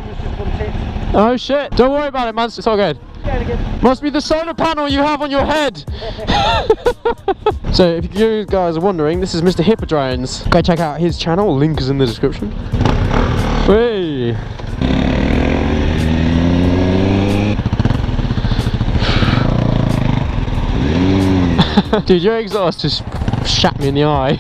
camera's just gone tits. Oh shit, don't worry about it, man, it's all good. Must be the solar panel you have on your head. So if you guys are wondering, this is Mr. Hippodrones. Go check out his channel, link is in the description. Hey. Dude, your exhaust just shat me in the eye.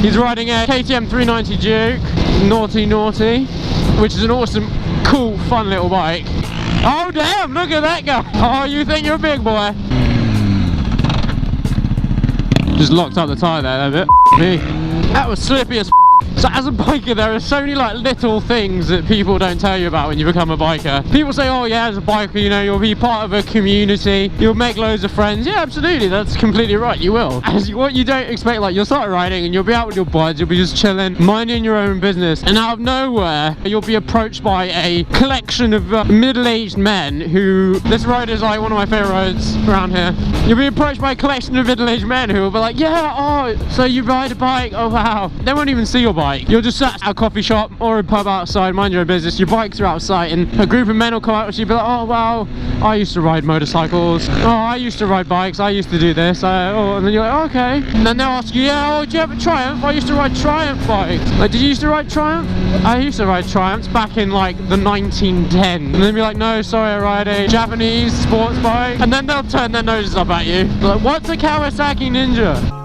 He's riding a KTM 390 Duke, naughty, which is an awesome, cool, fun little bike. Oh damn, look at that guy. Oh, you think you're a big boy. Just locked up the tyre there, a bit. Me. That was slippy as So as a biker, there are so many like little things that people don't tell you about when you become a biker. People say, oh yeah, as a biker, you know, you'll be part of a community, you'll make loads of friends. Yeah, absolutely, that's completely right, you will. What you don't expect, like, you'll start riding and you'll be out with your buds, you'll be just chilling, minding your own business, and out of nowhere, you'll be approached by a collection of middle-aged men who, this road is like one of my favourite roads around here. You'll be approached by a collection of middle-aged men who will be like, yeah, oh, so you ride a bike, oh wow. They won't even see your bike. You're just sat at a coffee shop or a pub outside, mind your own business, your bikes are outside, and a group of men will come out and you'll be like, oh wow, I used to ride motorcycles, oh I used to ride bikes, I used to do this, oh, and then you're like, okay. And then they'll ask you, yeah, oh, do you have a Triumph? I used to ride Triumph bikes. Like, did you used to ride Triumph? I used to ride Triumphs back in like the 1910s. And then be like, no, sorry, I ride a Japanese sports bike. And then they'll turn their noses up at you. Like, what's a Kawasaki Ninja?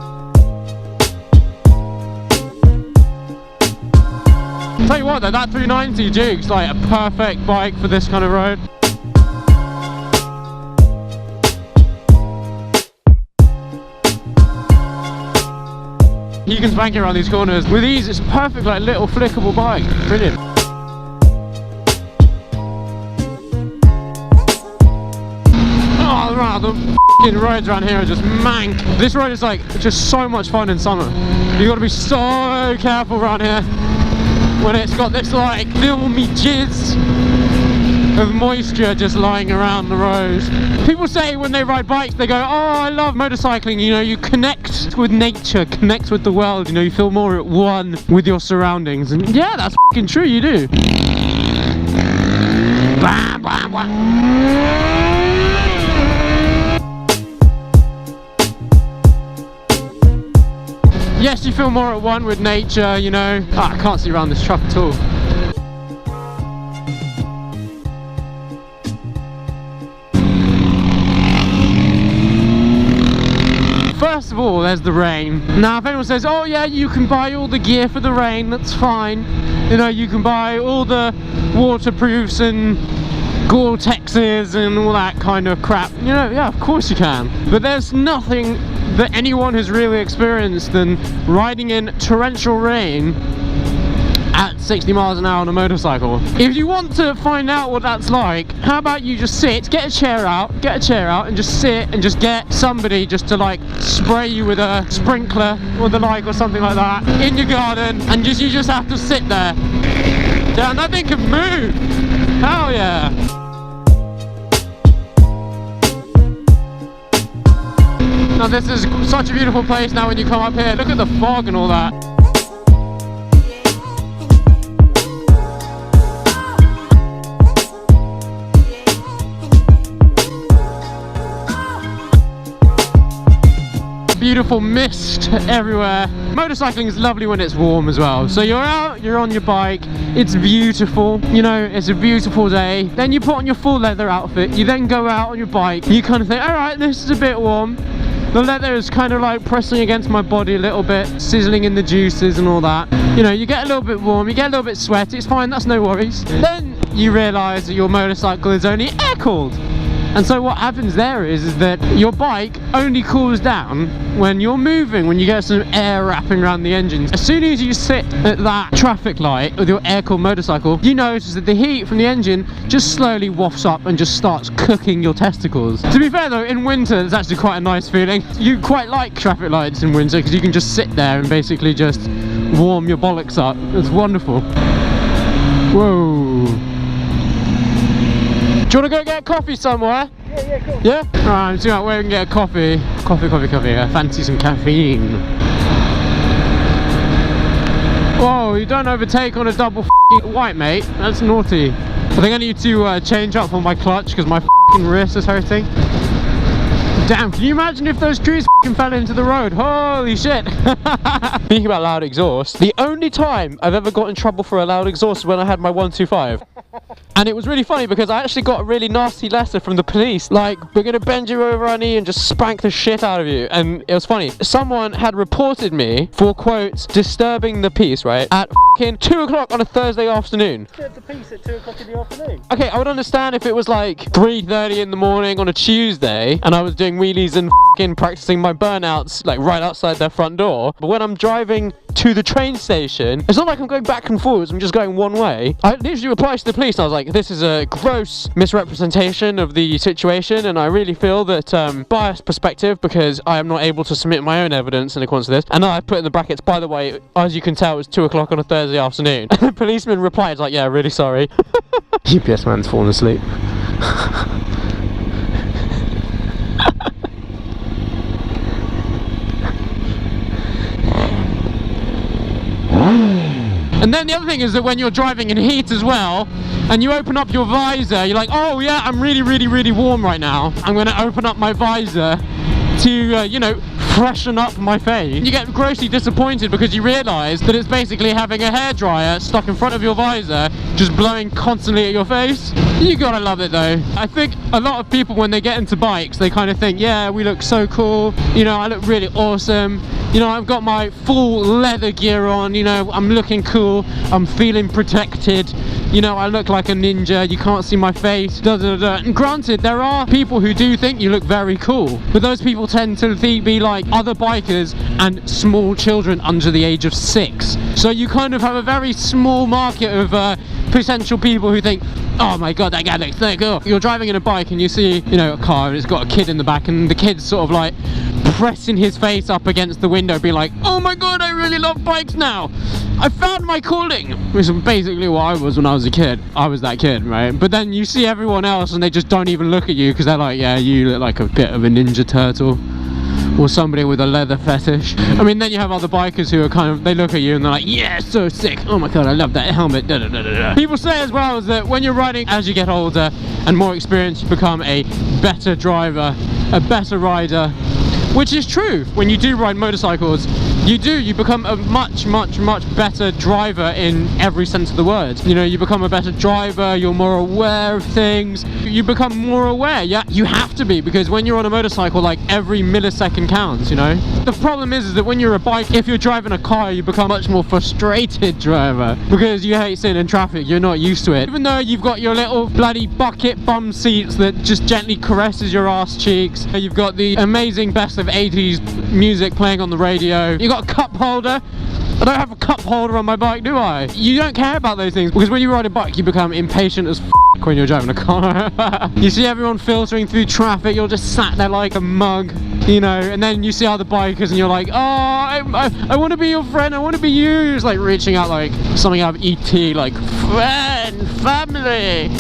Tell you what though, that 390 Duke's like a perfect bike for this kind of road. You can spank it around these corners. With ease, it's a perfect like little flickable bike. Brilliant. Oh wow, the f***ing roads around here are just mank. This road is like just so much fun in summer. You got to be so careful around here when it's got this like filmy jizz of moisture just lying around the road. People say when they ride bikes, they go, oh, I love motorcycling, you know, you connect with nature, connect with the world, you know, you feel more at one with your surroundings. And yeah, that's f***ing true, you do. Blah, blah, blah. Yes, you feel more at one with nature, you know. Oh, I can't see around this truck at all. First of all, there's the rain. Now, if anyone says, oh yeah, you can buy all the gear for the rain, that's fine. You know, you can buy all the waterproofs and Gore-Texes and all that kind of crap. You know, yeah, of course you can. But there's nothing that anyone has really experienced than riding in torrential rain at 60 miles an hour on a motorcycle. If you want to find out what that's like, how about you just sit, get a chair out and just sit and just get somebody just to like spray you with a sprinkler or the like or something like that in your garden, and you just have to sit there. Damn, that thing can move. Hell yeah. Now this is such a beautiful place now when you come up here. Look at the fog and all that. Beautiful mist everywhere. Motorcycling is lovely when it's warm as well. So you're out, you're on your bike, it's beautiful, you know, it's a beautiful day. Then you put on your full leather outfit, you then go out on your bike, you kind of think, alright, this is a bit warm. The leather is kind of like pressing against my body a little bit, sizzling in the juices and all that. You know, you get a little bit warm, you get a little bit sweaty, it's fine, that's no worries. Then you realise that your motorcycle is only air-cooled. And so what happens there is that your bike only cools down when you're moving, when you get some air wrapping around the engines. As soon as you sit at that traffic light with your air-cooled motorcycle, you notice that the heat from the engine just slowly wafts up and just starts cooking your testicles. To be fair though, in winter it's actually quite a nice feeling. You quite like traffic lights in winter because you can just sit there and basically just warm your bollocks up. It's wonderful. Whoa. Do you want to go get coffee somewhere? Yeah. Yeah, cool. Yeah? Alright, let's see where we can get a coffee. Coffee. I fancy some caffeine. Whoa, you don't overtake on a double f***ing white, mate. That's naughty. I think I need to change up on my clutch because my f***ing wrist is hurting. Damn, can you imagine if those trees f***ing fell into the road? Holy shit. Speaking about loud exhaust, the only time I've ever got in trouble for a loud exhaust was when I had my 125. And it was really funny because I actually got a really nasty letter from the police. Like, we're going to bend you over our knee and just spank the shit out of you. And it was funny. Someone had reported me for, quotes, disturbing the peace, right? At f***ing 2 o'clock on a Thursday afternoon. Disturb the peace at 2 o'clock in the afternoon? Okay, I would understand if it was like 3:30 in the morning on a Tuesday and I was doing wheelies and f***ing practicing my burnouts like right outside their front door. But when I'm driving to the train station, it's not like I'm going back and forwards, I'm just going one way. I literally replied to the police and I was like, this is a gross misrepresentation of the situation, and I really feel that biased perspective because I am not able to submit my own evidence in accordance with this. And then I put in the brackets, by the way, as you can tell, it was 2 o'clock on a Thursday afternoon. And the policeman replied like, yeah, really sorry. UPS man's fallen asleep. And then the other thing is that when you're driving in heat as well, and you open up your visor, you're like, oh yeah, I'm really warm right now. I'm going to open up my visor to, you know, freshen up my face. You get grossly disappointed because you realise that it's basically having a hairdryer stuck in front of your visor, just blowing constantly at your face. You gotta love it though. I think a lot of people, when they get into bikes, they kind of think, yeah, we look so cool, you know, I look really awesome, you know, I've got my full leather gear on, you know, I'm looking cool, I'm feeling protected, you know, I look like a ninja, you can't see my face, da da da. And granted, there are people who do think you look very cool, but those people tend to be like other bikers and small children under the age of 6. So you kind of have a very small market of potential people who think, oh my god, that guy looks so cool. You're driving in a bike and you see, you know, a car and it's got a kid in the back, and the kid's sort of like pressing his face up against the window, being like, oh my god, I really love bikes now. I found my calling. Which is basically what I was when I was a kid. I was that kid, right? But then you see everyone else and they just don't even look at you because they're like, yeah, you look like a bit of a Ninja Turtle. Or somebody with a leather fetish. I mean, then you have other bikers who are kind of, they look at you and they're like, yeah, so sick. Oh my god, I love that helmet. Da, da, da, da, da. People say as well is that when you're riding, as you get older and more experienced, you become a better driver, a better rider. Which is true. When you do ride motorcycles, you become a much better driver in every sense of the word. You know, you become a better driver, you're more aware of things, you become more aware. Yeah, you have to be, because when you're on a motorcycle, like, every millisecond counts, you know. The problem is that when you're a bike, if you're driving a car, you become a much more frustrated driver because you hate sitting in traffic, you're not used to it. Even though you've got your little bloody bucket bum seats that just gently caresses your ass cheeks, you've got the amazing best of 80s music playing on the radio, you got a cup holder. I don't have a cup holder on my bike, do I? You don't care about those things because when you ride a bike, you become impatient as when you're driving a car. You see everyone filtering through traffic, you're just sat there like a mug, you know, and then you see other bikers and you're like, oh, I want to be your friend, I want to be you. It's like reaching out like something out of E.T., like, friend, family.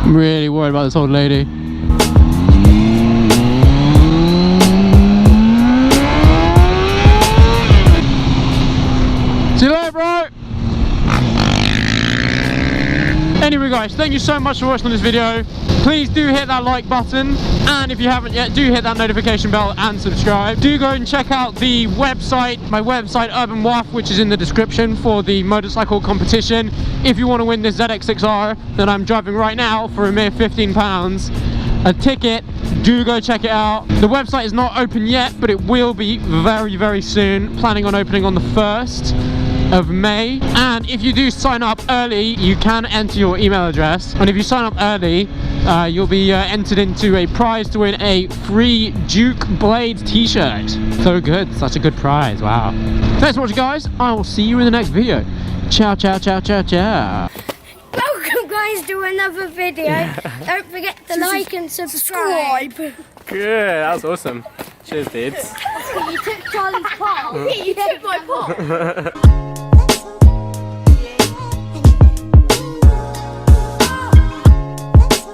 I'm really worried about this old lady. See you later, bro! Anyway guys, thank you so much for watching this video. Please do hit that like button, and if you haven't yet, do hit that notification bell and subscribe. Do go and check out the website, my website Urban Waff, which is in the description, for the motorcycle competition. If you want to win this ZX6R that I'm driving right now for a mere £15 a ticket, do go check it out. The website is not open yet, but it will be very soon. Planning on opening on the 1st of May. And if you do sign up early, you can enter your email address, and if you sign up early, you'll be entered into a prize to win a free Duke Blades t-shirt. So good, such a good prize, wow. Thanks for watching guys, I will see you in the next video. Ciao. Welcome guys to another video. Don't forget to like and subscribe. Good, that was awesome. Cheers dudes. You took Charlie's part. You took my part.